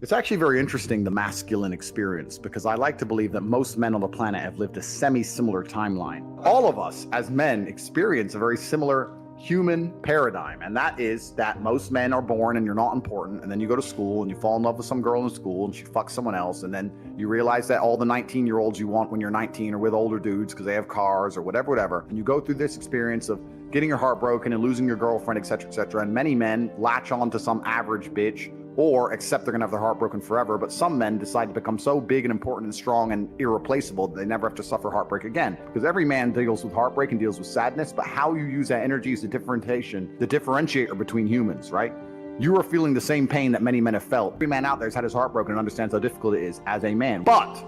It's actually very interesting, the masculine experience, because I like to believe that most men on the planet have lived a semi-similar timeline. All of us as men experience a very similar human paradigm, and that is that most men are born and you're not important, and then you go to school and you fall in love with some girl in school and she fucks someone else, and then you realize that all the 19-year-olds you want when you're 19 are with older dudes because they have cars or whatever, and you go through this experience of getting your heart broken and losing your girlfriend, etc., and many men latch on to some average bitch or accept they're gonna have their heart broken forever. But some men decide to become so big and important and strong and irreplaceable that they never have to suffer heartbreak again. Because every man deals with heartbreak and deals with sadness, but how you use that energy is the differentiator between humans, right? You are feeling the same pain that many men have felt. Every man out there has had his heart broken and understands how difficult it is as a man. But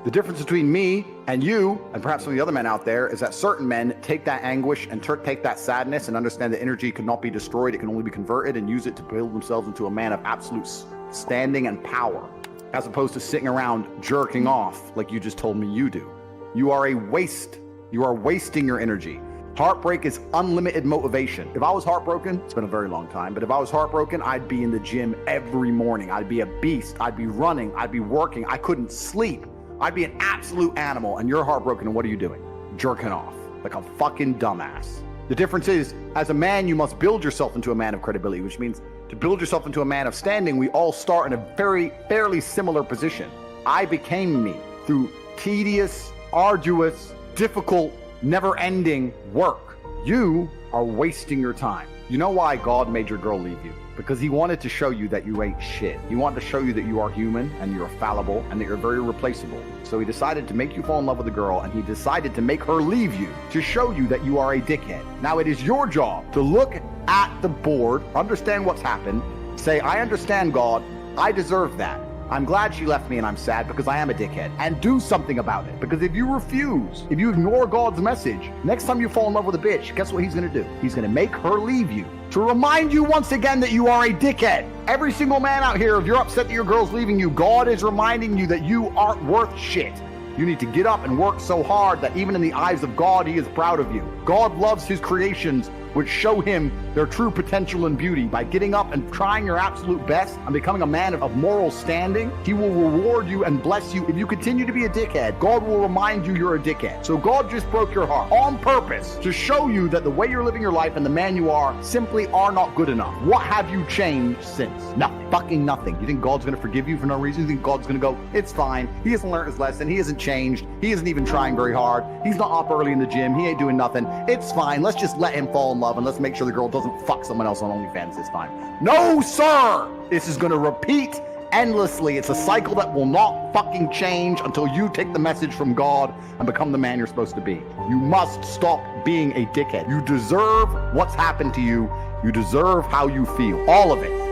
the difference between me and you, and perhaps some of the other men out there, is that certain men take that anguish and take that sadness and understand that energy cannot be destroyed. It can only be converted and use it to build themselves into a man of absolute standing and power, as opposed to sitting around jerking off like you just told me you do. You are a waste. You are wasting your energy. Heartbreak is unlimited motivation. If I was heartbroken, it's been a very long time, but if I was heartbroken, I'd be in the gym every morning. I'd be a beast. I'd be running. I'd be working. I couldn't sleep. I'd be an absolute animal, and you're heartbroken, and what are you doing? Jerking off like a fucking dumbass. The difference is, as a man, you must build yourself into a man of credibility, which means to build yourself into a man of standing, we all start in a fairly similar position. I became me through tedious, arduous, difficult, never-ending work. You are wasting your time. You know why God made your girl leave you? Because he wanted to show you that you ain't shit. He wanted to show you that you are human and you're fallible and that you're very replaceable. So he decided to make you fall in love with a girl, and he decided to make her leave you to show you that you are a dickhead. Now it is your job to look at the board, understand what's happened, say, I understand, God, I deserve that. I'm glad she left me and I'm sad because I am a dickhead, and do something about it. Because if you refuse, if you ignore God's message, next time you fall in love with a bitch, guess what he's gonna do? He's gonna make her leave you to remind you once again that you are a dickhead. Every single man out here, if you're upset that your girl's leaving you, God is reminding you that you aren't worth shit. You need to get up and work so hard that even in the eyes of God, he is proud of you. God loves his creations, which show him their true potential and beauty. By getting up and trying your absolute best and becoming a man of moral standing, he will reward you and bless you. If you continue to be a dickhead, God will remind you you're a dickhead. So God just broke your heart on purpose to show you that the way you're living your life and the man you are simply are not good enough. What have you changed since? Nothing. Fucking nothing. You think God's gonna forgive you for no reason? You think God's gonna go, it's fine. He hasn't learned his lesson. He hasn't changed. He isn't even trying very hard. He's not up early in the gym. He ain't doing nothing. It's fine. Let's just let him fall in love and let's make sure the girl doesn't fuck someone else on OnlyFans this time. No, sir! This is gonna repeat endlessly. It's a cycle that will not fucking change until you take the message from God and become the man you're supposed to be. You must stop being a dickhead. You deserve what's happened to you. You deserve how you feel. All of it.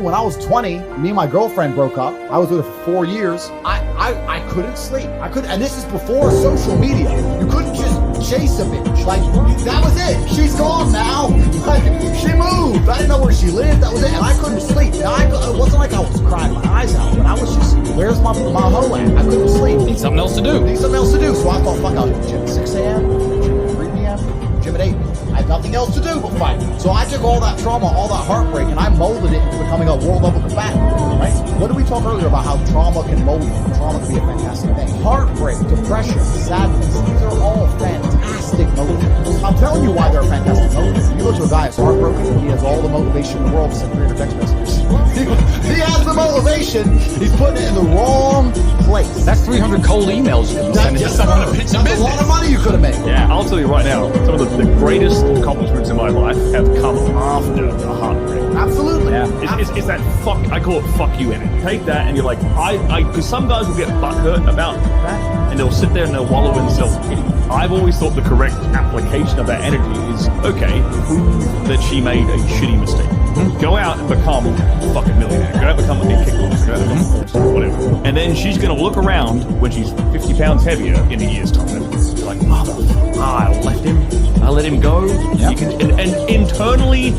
When I was 20, me and my girlfriend broke up. I was with her for 4 years. I couldn't sleep. I couldn't, and this is before social media. You couldn't just chase a bitch. Like, that was it. She's gone now. Like, she moved. I didn't know where she lived. That was it. And I couldn't sleep. And it wasn't like I was crying my eyes out, but I was just, where's my hoe at? I couldn't sleep. Need something else to do. Need something else to do. So I thought, fuck, I'll do the gym at 6 a.m., gym at 3 p.m., gym at 8. I had nothing else to do but fight. So I took all that trauma, all that heartbreak, and I molded it into becoming a world level combatant, right? What did we talk earlier about how trauma can mold you? Trauma can be a fantastic thing. Heartbreak, depression, sadness, these are all fantastic motivators. I'm telling you why they're fantastic motivators. You look to a guy who's heartbroken, and he has all the motivation in the world to send 300 text messages. He has the motivation, he's putting it in the wrong place. That's 300 cold emails you can send to someone to pitch a business. That's a lot of money you could have made. Yeah, I'll tell you right now, some of the greatest accomplishments in my life have come after a heartbreak. Absolutely. Yeah. It's that fuck, I call it fuck you energy. Take that and you're like, because some guys will get butthurt about that and they'll sit there and they'll wallow in self-pity. I've always thought the correct application of that energy is, okay, prove that she made a shitty mistake. Go out and become a fucking millionaire. Go out and become a kickboxer. Go out and become a boxer, whatever. And then she's going to look around when she's 50 pounds heavier in a year's time. She's like, motherfucker, I left him. I let him go. Yep. You can, and internally,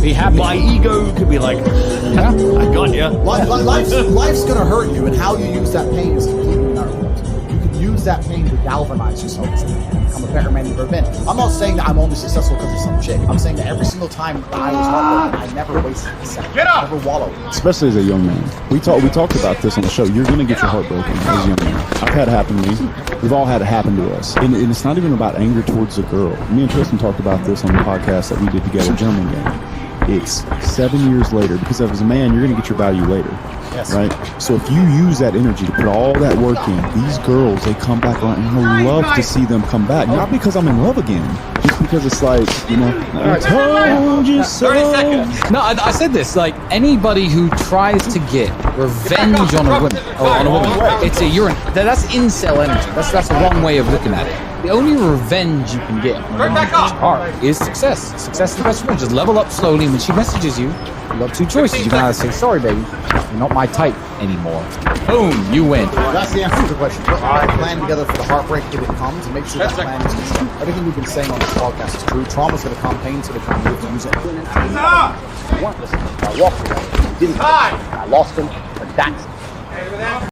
be happy. My ego could be like, I got ya. Life's gonna hurt you, and how you use that pain is completely in our hands. You can use that pain to galvanize yourself and become a better man you've ever been. I'm not saying that I'm only successful because of some chick. I'm saying that every single time that I was heartbroken, I never wasted a second. I never wallowed. Especially as a young man. We talked about this on the show. You're going to get your heart broken as a young man. I've had it happen to me. We've all had it happen to us. And it's not even about anger towards the girl. Me and Tristan talked about this on the podcast that we did together, German game. It's 7 years later, because as a man, you're going to get your value later. Yes. Right? So if you use that energy to put all that work in, these girls, they come back around, and I love to see them come back. Not because I'm in love again, just because it's like, you know, I told you so. 30 seconds. No, I said this, like, anybody who tries to get revenge on a woman, that's incel energy. That's the wrong way of looking at it. The only revenge you can get on a woman's heart is success. Success is the best revenge. Just level up slowly, and when she messages you, you got two choices. You can either say, sorry, baby, you're not my type anymore. Boom, you win. That's the answer to the question. Put our plan together for the heartbreak if it comes, and make sure that plan is consistent. Everything we've been saying on this podcast is true. Trauma's going to come, pain's going to come. You have to use it. I walked away. I didn't. I lost him, but that's